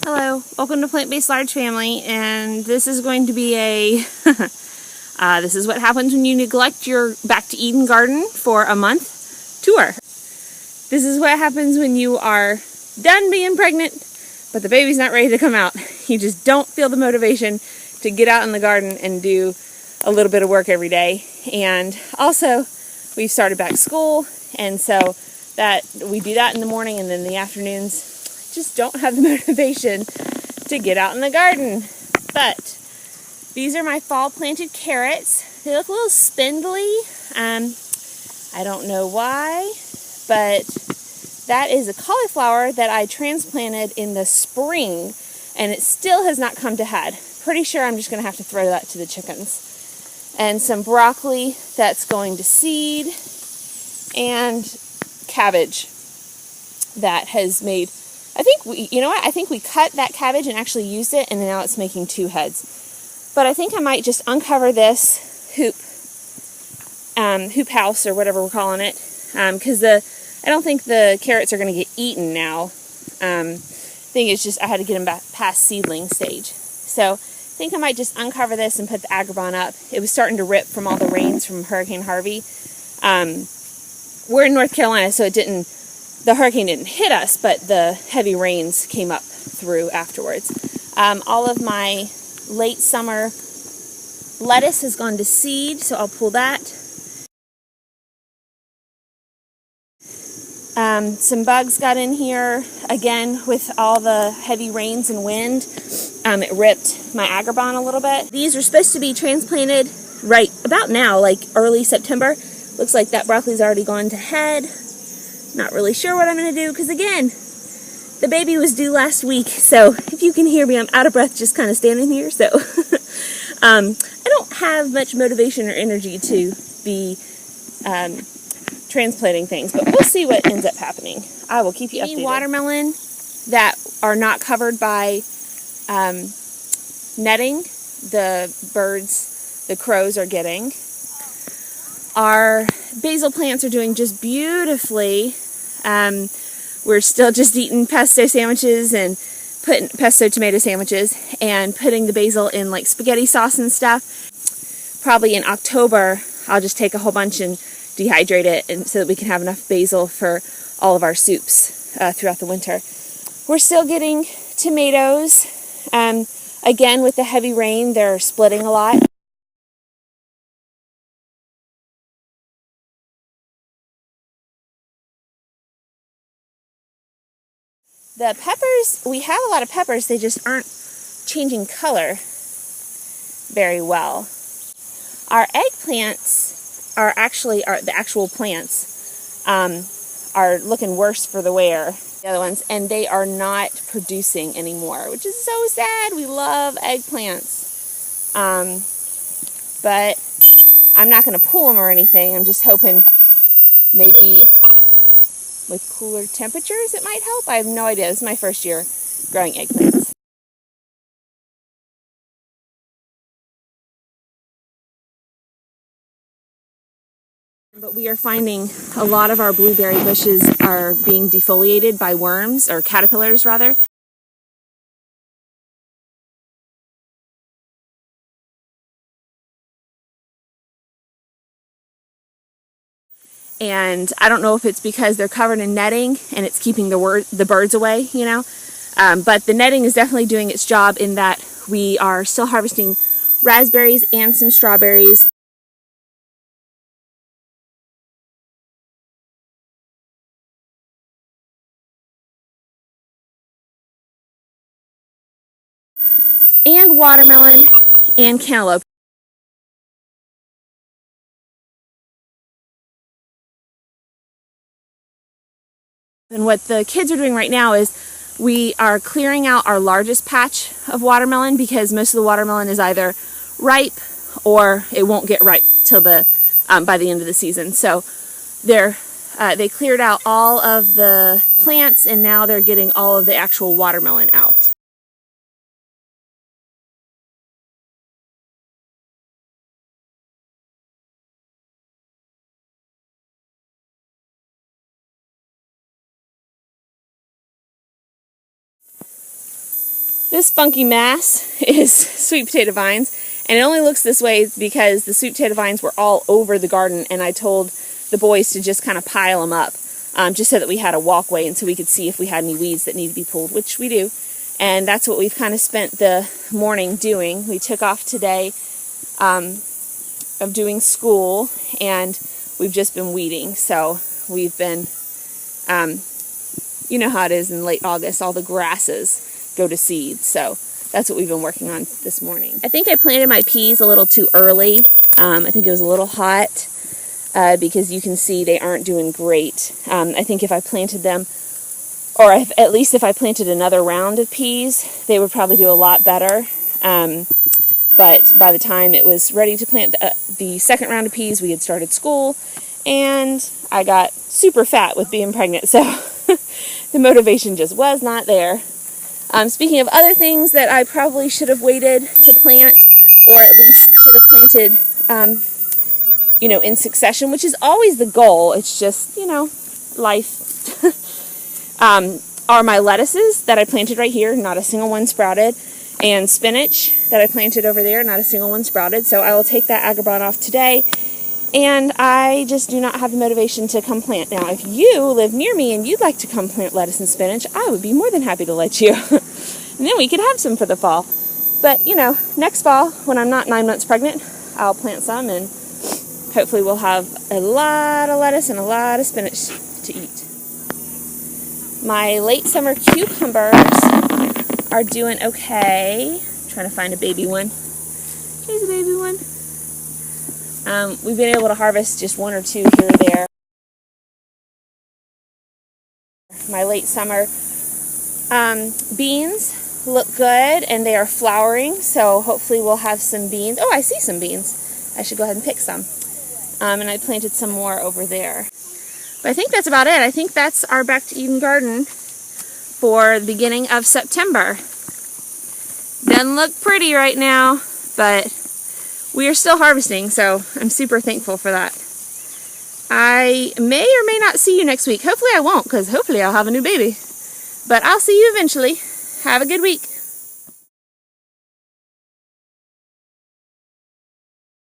Hello, welcome to Plant-Based Large Family, and this is going to be a this is what happens when you neglect your Back to Eden garden for a month tour. This is what happens when you are done being pregnant, but the baby's not ready to come out. You just don't feel the motivation to get out in the garden and do a little bit of work every day. And also, we've started back school, and so that we do that in the morning, and then in the afternoons just don't have the motivation to get out in the garden. But these are my fall planted carrots. They look a little spindly. I don't know why, but that is a cauliflower that I transplanted in the spring, and it still has not come to head. Pretty sure I'm just going to have to throw that to the chickens. And some broccoli that's going to seed, and cabbage that has made, I think we cut that cabbage and actually used it, and now it's making two heads. But I think I might just uncover this hoop house, or whatever we're calling it, because I don't think the carrots are going to get eaten now. Thing is just I had to get them back past seedling stage. So I think I might just uncover this and put the agrabah up. It was starting to rip from all the rains from Hurricane Harvey. We're in North Carolina, so the hurricane didn't hit us, but the heavy rains came up through afterwards. All of my late summer lettuce has gone to seed, so I'll pull that. Some bugs got in here, again, with all the heavy rains and wind. It ripped my agrabah a little bit. These are supposed to be transplanted right about now, like early September. Looks like that broccoli's already gone to head. Not really sure what I'm going to do, because again, the baby was due last week, so if you can hear me, I'm out of breath just kind of standing here, so I don't have much motivation or energy to be transplanting things, but we'll see what ends up happening. I will keep you updated. Any watermelon that are not covered by netting, the crows are getting. Our basil plants are doing just beautifully. We're still just eating pesto sandwiches and putting pesto tomato sandwiches and putting the basil in like spaghetti sauce and stuff. Probably in October, I'll just take a whole bunch and dehydrate it, and so that we can have enough basil for all of our soups throughout the winter. We're still getting tomatoes. Again, with the heavy rain, they're splitting a lot. The peppers, we have a lot of peppers, they just aren't changing color very well. Our eggplants are actually, the actual plants, are looking worse for the wear, the other ones, and they are not producing anymore, which is so sad. We love eggplants. But I'm not going to pull them or anything. I'm just hoping maybe with cooler temperatures it might help. I have no idea. This is my first year growing eggplants. But we are finding a lot of our blueberry bushes are being defoliated by worms, or caterpillars rather. And I don't know if it's because they're covered in netting and it's keeping the birds away, but the netting is definitely doing its job in that we are still harvesting raspberries and some strawberries. And watermelon and cantaloupe. And what the kids are doing right now is we are clearing out our largest patch of watermelon, because most of the watermelon is either ripe or it won't get ripe till by the end of the season. So they cleared out all of the plants, and now they're getting all of the actual watermelon out. This funky mass is sweet potato vines, and it only looks this way because the sweet potato vines were all over the garden, and I told the boys to just kind of pile them up, just so that we had a walkway and so we could see if we had any weeds that need to be pulled, which we do. And that's what we've kind of spent the morning doing. We took off today of doing school, and we've just been weeding. So we've been, you know how it is in late August, all the grasses go to seed. So that's what we've been working on this morning. I think I planted my peas a little too early. I think it was a little hot because you can see they aren't doing great. I think if I planted them, or at least if I planted another round of peas, they would probably do a lot better. But by the time it was ready to plant the second round of peas, we had started school, and I got super fat with being pregnant, so the motivation just was not there. Speaking of other things that I probably should have waited to plant, or at least should have planted, you know, in succession, which is always the goal. It's just, you know, life. Are my lettuces that I planted right here, not a single one sprouted, and spinach that I planted over there, not a single one sprouted. So I will take that agribon off today, and I just do not have the motivation to come plant. Now, if you live near me and you'd like to come plant lettuce and spinach, I would be more than happy to let you. And then we could have some for the fall. But, you know, next fall, when I'm not 9 months pregnant, I'll plant some, and hopefully we'll have a lot of lettuce and a lot of spinach to eat. My late summer cucumbers are doing okay. I'm trying to find a baby one. Here's a baby one. We've been able to harvest just one or two here or there. My late summer beans look good, and they are flowering, so hopefully we'll have some beans. Oh, I see some beans. I should go ahead and pick some. And I planted some more over there. But I think that's about it. I think that's our Back to Eden garden for the beginning of September. Doesn't look pretty right now, but we are still harvesting, so I'm super thankful for that. I may or may not see you next week. Hopefully I won't, because hopefully I'll have a new baby. But I'll see you eventually. Have a good week.